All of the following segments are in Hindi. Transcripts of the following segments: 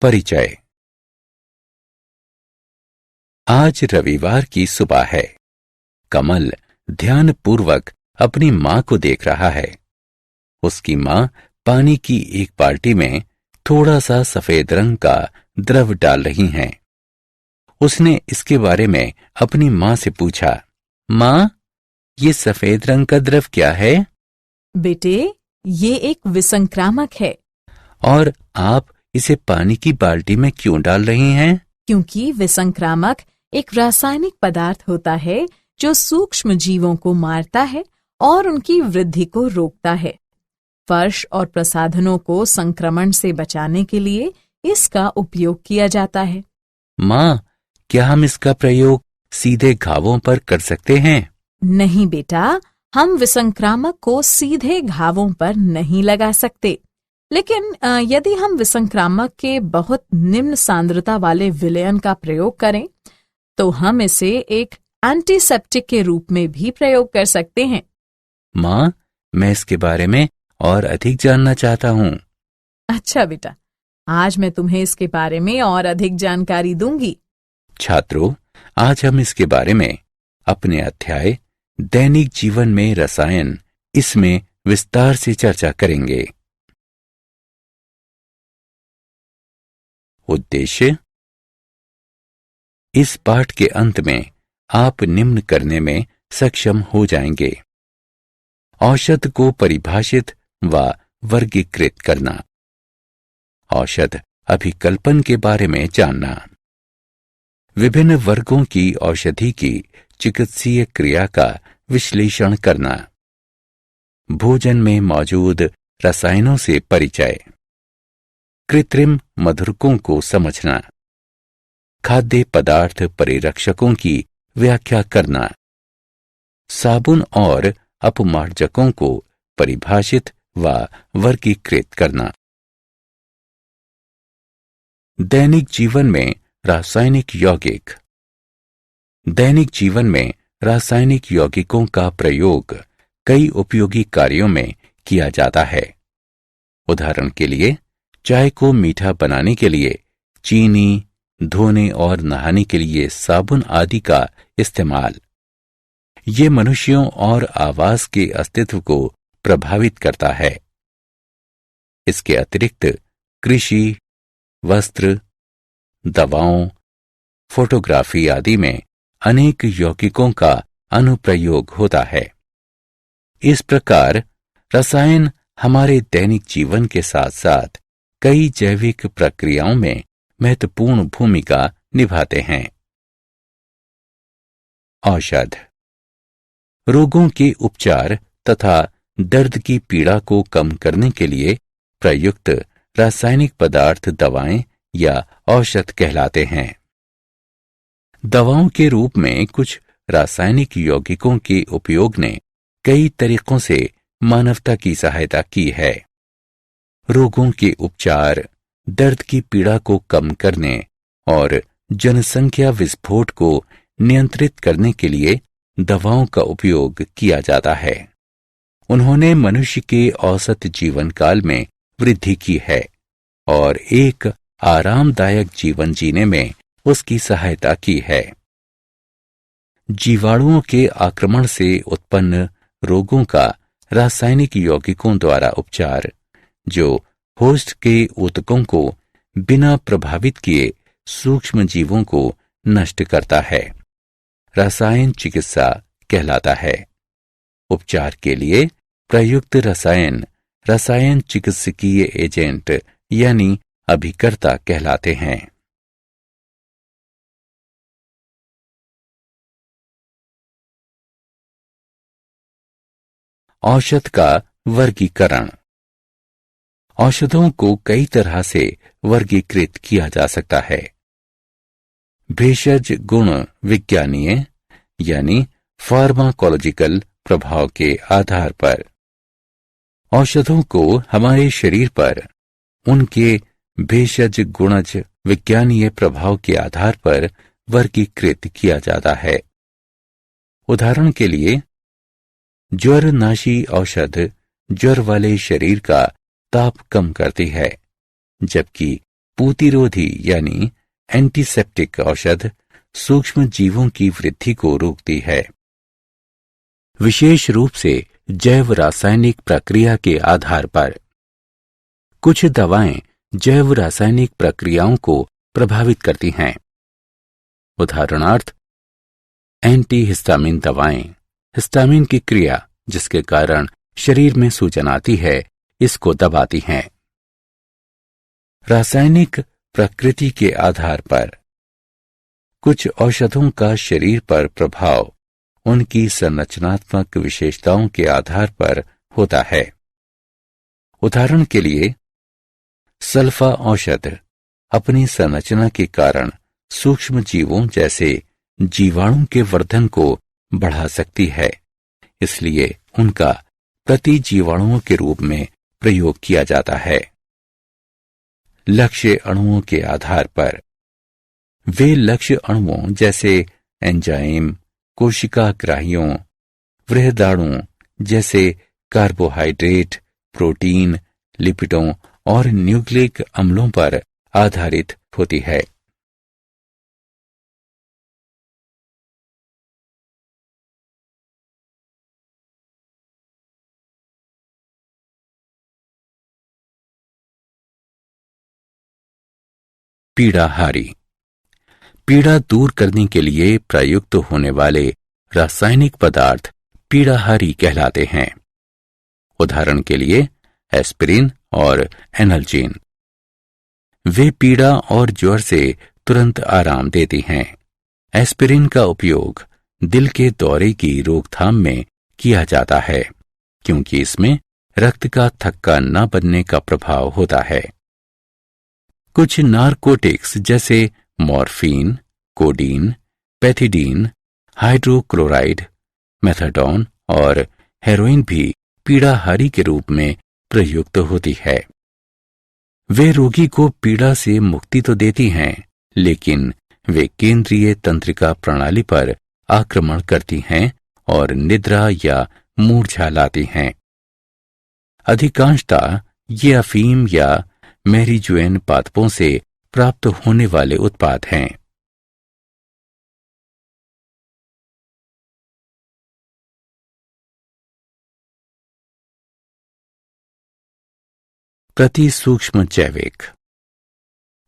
परिचय। आज रविवार की सुबह है। कमल ध्यानपूर्वक अपनी मां को देख रहा है। उसकी मां पानी की एक बाल्टी में थोड़ा सा सफेद रंग का द्रव डाल रही हैं। उसने इसके बारे में अपनी मां से पूछा, मां, ये सफेद रंग का द्रव क्या है? बेटे, ये एक विसंक्रामक है। और आप इसे पानी की बाल्टी में क्यों डाल रही हैं? क्योंकि विसंक्रामक एक रासायनिक पदार्थ होता है जो सूक्ष्म जीवों को मारता है और उनकी वृद्धि को रोकता है। फर्श और प्रसाधनों को संक्रमण से बचाने के लिए इसका उपयोग किया जाता है। मां, क्या हम इसका प्रयोग सीधे घावों पर कर सकते हैं? नहीं बेटा, हम विसंक्रामक को सीधे घावों पर नहीं लगा सकते। लेकिन यदि हम विसंक्रामक के बहुत निम्न सांद्रता वाले विलयन का प्रयोग करें तो हम इसे एक एंटीसेप्टिक के रूप में भी प्रयोग कर सकते हैं। मां, मैं इसके बारे में और अधिक जानना चाहता हूं। अच्छा बेटा, आज मैं तुम्हें इसके बारे में और अधिक जानकारी दूंगी। छात्रों, आज हम इसके बारे में अपने अध्याय दैनिक जीवन में रसायन इसमें विस्तार से चर्चा करेंगे। उद्देश्य। इस पाठ के अंत में आप निम्न करने में सक्षम हो जाएंगे। औषध को परिभाषित व वर्गीकृत करना, औषध अभिकल्पन के बारे में जानना, विभिन्न वर्गों की औषधि की चिकित्सीय क्रिया का विश्लेषण करना, भोजन में मौजूद रसायनों से परिचय, कृत्रिम मधुरकों को समझना, खाद्य पदार्थ परिरक्षकों की व्याख्या करना, साबुन और अपमार्जकों को परिभाषित व वर्गीकृत करना। दैनिक जीवन में रासायनिक यौगिक। दैनिक जीवन में रासायनिक यौगिकों का प्रयोग कई उपयोगी कार्यों में किया जाता है। उदाहरण के लिए, चाय को मीठा बनाने के लिए चीनी, धोने और नहाने के लिए साबुन आदि का इस्तेमाल। ये मनुष्यों और आवास के अस्तित्व को प्रभावित करता है। इसके अतिरिक्त कृषि, वस्त्र, दवाओं, फोटोग्राफी आदि में अनेक यौगिकों का अनुप्रयोग होता है। इस प्रकार रसायन हमारे दैनिक जीवन के साथ साथ कई जैविक प्रक्रियाओं में महत्वपूर्ण भूमिका निभाते हैं। औषध। रोगों के उपचार तथा दर्द की पीड़ा को कम करने के लिए प्रयुक्त रासायनिक पदार्थ दवाएं या औषध कहलाते हैं। दवाओं के रूप में कुछ रासायनिक यौगिकों के उपयोग ने कई तरीकों से मानवता की सहायता की है। रोगों के उपचार, दर्द की पीड़ा को कम करने और जनसंख्या विस्फोट को नियंत्रित करने के लिए दवाओं का उपयोग किया जाता है। उन्होंने मनुष्य के औसत जीवन काल में वृद्धि की है और एक आरामदायक जीवन जीने में उसकी सहायता की है। जीवाणुओं के आक्रमण से उत्पन्न रोगों का रासायनिक यौगिकों द्वारा उपचार, जो होस्ट के ऊतकों को बिना प्रभावित किए सूक्ष्म जीवों को नष्ट करता है, रसायन चिकित्सा कहलाता है। उपचार के लिए प्रयुक्त रसायन रसायन चिकित्सकीय एजेंट यानी अभिकर्ता कहलाते हैं। औषध का वर्गीकरण। औषधों को कई तरह से वर्गीकृत किया जा सकता है। भेषज गुण विज्ञानीय यानी फार्माकोलॉजिकल प्रभाव के आधार पर। औषधों को हमारे शरीर पर उनके भेषज गुणज विज्ञानीय प्रभाव के आधार पर वर्गीकृत किया जाता है। उदाहरण के लिए, ज्वरनाशी औषध ज्वर वाले शरीर का ताप कम करती है, जबकि पूतिरोधी यानी एंटीसेप्टिक औषध सूक्ष्म जीवों की वृद्धि को रोकती है। विशेष रूप से जैव रासायनिक प्रक्रिया के आधार पर कुछ दवाएं जैव रासायनिक प्रक्रियाओं को प्रभावित करती हैं। उदाहरणार्थ, एंटीहिस्टामिन दवाएं हिस्टामिन की क्रिया जिसके कारण शरीर में सूजन आती है, इसको दबाती हैं। रासायनिक प्रकृति के आधार पर कुछ औषधों का शरीर पर प्रभाव उनकी संरचनात्मक विशेषताओं के आधार पर होता है। उदाहरण के लिए, सल्फा औषध अपनी संरचना के कारण सूक्ष्म जीवों जैसे जीवाणु के वर्धन को बढ़ा सकती है, इसलिए उनका प्रतिजीवाणुओं के रूप में प्रयोग किया जाता है। लक्ष्य अणुओं के आधार पर वे लक्ष्य अणुओं जैसे एंजाइम, कोशिकाग्राहियों, वृहदाणु जैसे कार्बोहाइड्रेट, प्रोटीन, लिपिडों और न्यूक्लिक अम्लों पर आधारित होती है। पीड़ाहारी पीड़ा दूर करने के लिए प्रयुक्त होने वाले रासायनिक पदार्थ पीड़ाहारी कहलाते हैं। उदाहरण के लिए एस्पिरिन और एनाल्जीन। वे पीड़ा और ज्वर से तुरंत आराम देती हैं। एस्पिरिन का उपयोग दिल के दौरे की रोकथाम में किया जाता है, क्योंकि इसमें रक्त का थक्का न बनने का प्रभाव होता है। कुछ नारकोटिक्स जैसे morphine, codeine, pethidine, hydrochloride, methadone और हेरोइन भी पीड़ाहारी के रूप में प्रयुक्त होती है। वे रोगी को पीड़ा से मुक्ति तो देती हैं, लेकिन वे केंद्रीय तंत्रिका प्रणाली पर आक्रमण करती हैं और निद्रा या मूर्छा लाती हैं। अधिकांशतः ये अफीम या मैरिजुएन पादपों से प्राप्त होने वाले उत्पाद हैं। प्रति सूक्ष्म जैविक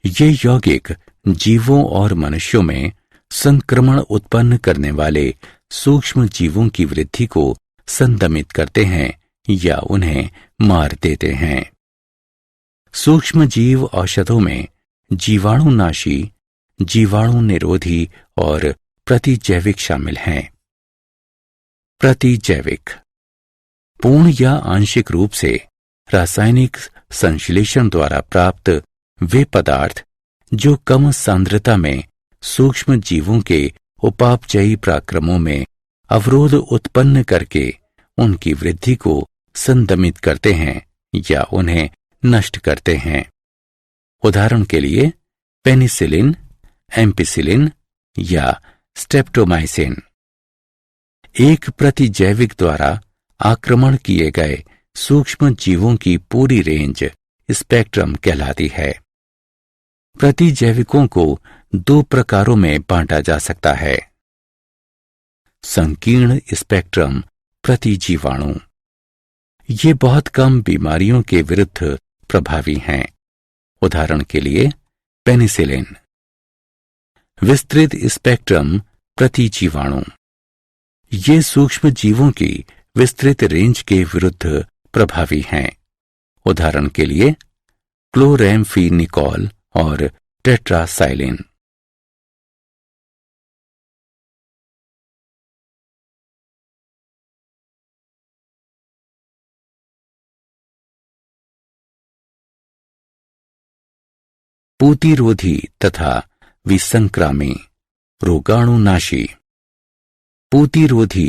ये यौगिक जीवों और मनुष्यों में संक्रमण उत्पन्न करने वाले सूक्ष्म जीवों की वृद्धि को संदमित करते हैं या उन्हें मार देते हैं। सूक्ष्म जीव औषधों में जीवाणुनाशी, जीवाणु निरोधी और प्रतिजैविक शामिल हैं। प्रतिजैविक पूर्ण या आंशिक रूप से रासायनिक संश्लेषण द्वारा प्राप्त वे पदार्थ जो कम सांद्रता में सूक्ष्म जीवों के उपापचयी पराक्रमों में अवरोध उत्पन्न करके उनकी वृद्धि को संदमित करते हैं या उन्हें नष्ट करते हैं। उदाहरण के लिए पेनिसिलिन, एम्पिसिलिन या स्ट्रेप्टोमाइसिन। एक प्रतिजैविक द्वारा आक्रमण किए गए सूक्ष्म जीवों की पूरी रेंज स्पेक्ट्रम कहलाती है। प्रतिजैविकों को दो प्रकारों में बांटा जा सकता है। संकीर्ण स्पेक्ट्रम प्रतिजीवाणु ये बहुत कम बीमारियों के विरुद्ध प्रभावी हैं। उदाहरण के लिए पेनिसिलिन। विस्तृत स्पेक्ट्रम प्रतिजीवाणु ये सूक्ष्म जीवों की विस्तृत रेंज के विरुद्ध प्रभावी हैं। उदाहरण के लिए क्लोरैम्फेनिकोल और टेट्रासाइलिन। पूतिरोधी तथा विसंक्रामी रोगाणुनाशी। पूतिरोधी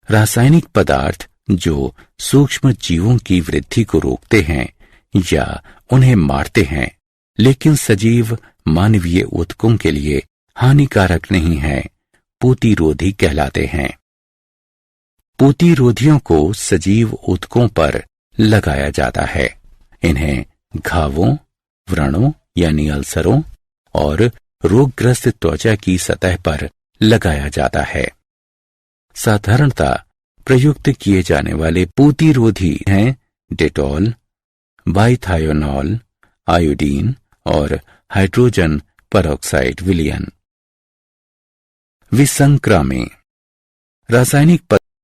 रासायनिक पदार्थ जो सूक्ष्म जीवों की वृद्धि को रोकते हैं या उन्हें मारते हैं, लेकिन सजीव मानवीय ऊतकों के लिए हानिकारक नहीं है, पूतिरोधी कहलाते हैं। पूतिरोधियों को सजीव ऊतकों पर लगाया जाता है। इन्हें घावों, व्रणों यानी अल्सरों और रोगग्रस्त त्वचा की सतह पर लगाया जाता है। साधारणतः प्रयुक्त किए जाने वाले प्रतिरोधी हैं डेटॉल, बाइथायोनॉल, आयोडीन और हाइड्रोजन परऑक्साइड विलयन। विसंक्रामी रासायनिक